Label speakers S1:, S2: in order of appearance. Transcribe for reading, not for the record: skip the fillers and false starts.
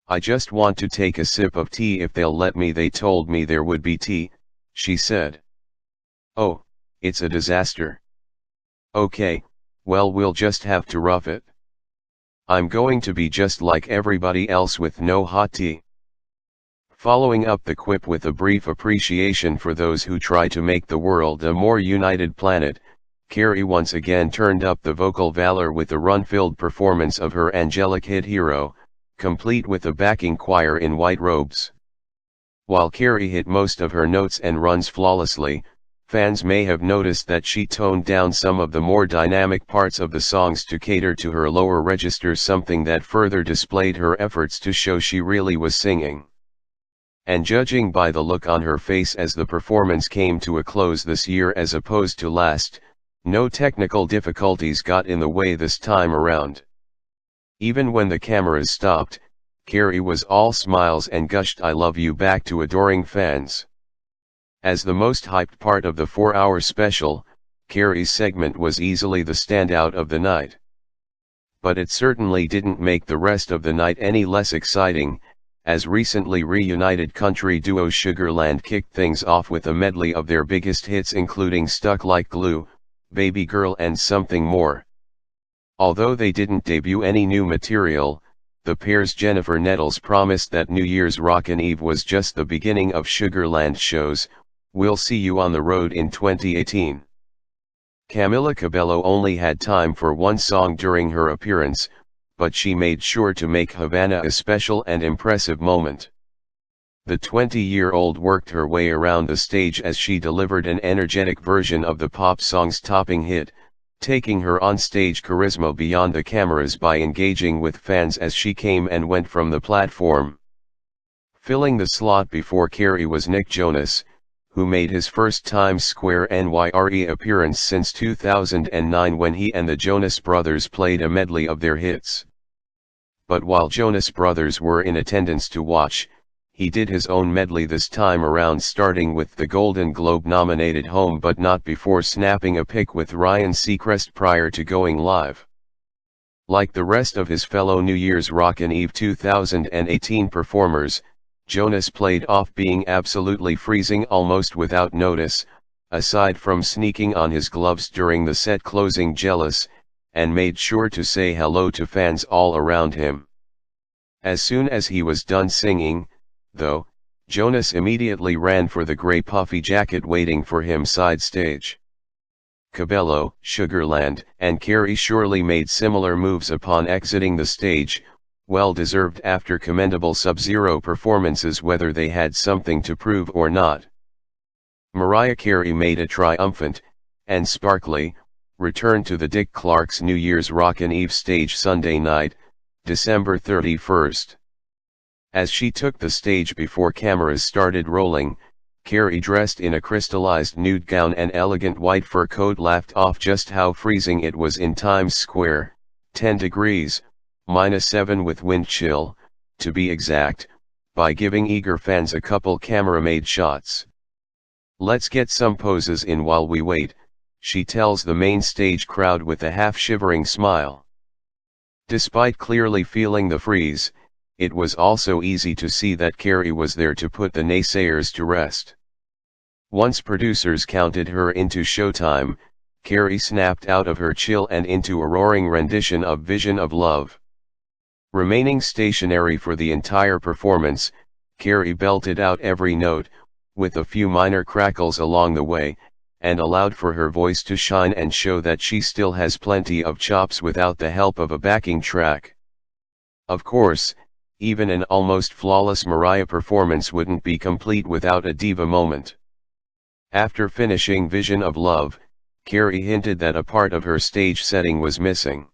S1: I just want to take a sip of tea if they'll let me. They told me there would be tea, she said. Oh, it's a disaster. Okay, well we'll just have to rough it. I'm going to be just like everybody else with no hot tea. Following up the quip with a brief appreciation for those who try to make the world a more united planet, Carey once again turned up the vocal valor with the run-filled performance of her angelic hit Hero, complete with a backing choir in white robes. While Carey hit most of her notes and runs flawlessly, fans may have noticed that she toned down some of the more dynamic parts of the songs to cater to her lower registers, something that further displayed her efforts to show she really was singing. And judging by the look on her face as the performance came to a close this year as opposed to last, no technical difficulties got in the way this time around. Even when the cameras stopped, Carey was all smiles and gushed "I love you" back to adoring fans. As the most hyped part of the 4-hour special, Carey's segment was easily the standout of the night. But it certainly didn't make the rest of the night any less exciting, as recently reunited country duo Sugar Land kicked things off with a medley of their biggest hits, including Stuck Like Glue, Baby Girl and Something More. Although they didn't debut any new material, the pair's Jennifer Nettles promised that New Year's Rockin' Eve was just the beginning of Sugar Land shows. We'll see you on the road in 2018. Camila Cabello only had time for one song during her appearance, but she made sure to make Havana a special and impressive moment. The 20-year-old worked her way around the stage as she delivered an energetic version of the pop song's topping hit, taking her on-stage charisma beyond the cameras by engaging with fans as she came and went from the platform. Filling the slot before Carey was Nick Jonas, who made his first Times Square NYRE appearance since 2009 when he and the Jonas Brothers played a medley of their hits. But while Jonas Brothers were in attendance to watch, he did his own medley this time around, starting with the Golden Globe-nominated Home But Not Before, snapping a pic with Ryan Seacrest prior to going live. Like the rest of his fellow New Year's Rockin' Eve 2018 performers, Jonas played off being absolutely freezing almost without notice, aside from sneaking on his gloves during the set closing Jealous, and made sure to say hello to fans all around him. As soon as he was done singing, though, Jonas immediately ran for the gray puffy jacket waiting for him side stage. Cabello, Sugar Land, and Carey surely made similar moves upon exiting the stage, well-deserved after commendable Sub-Zero performances whether they had something to prove or not. Mariah Carey made a triumphant, and sparkly, return to the Dick Clark's New Year's Rockin' Eve stage Sunday night, December 31st. As she took the stage before cameras started rolling, Carey, dressed in a crystallized nude gown and elegant white fur coat, laughed off just how freezing it was in Times Square, 10 degrees, -7 with wind chill, to be exact, by giving eager fans a couple camera-made shots. "Let's get some poses in while we wait," she tells the main stage crowd with a half-shivering smile. Despite clearly feeling the freeze, it was also easy to see that Carey was there to put the naysayers to rest. Once producers counted her into showtime, Carey snapped out of her chill and into a roaring rendition of Vision of Love. Remaining stationary for the entire performance, Carey belted out every note, with a few minor crackles along the way, and allowed for her voice to shine and show that she still has plenty of chops without the help of a backing track. Of course, even an almost flawless Mariah performance wouldn't be complete without a diva moment. After finishing Vision of Love, Carey hinted that a part of her stage setting was missing.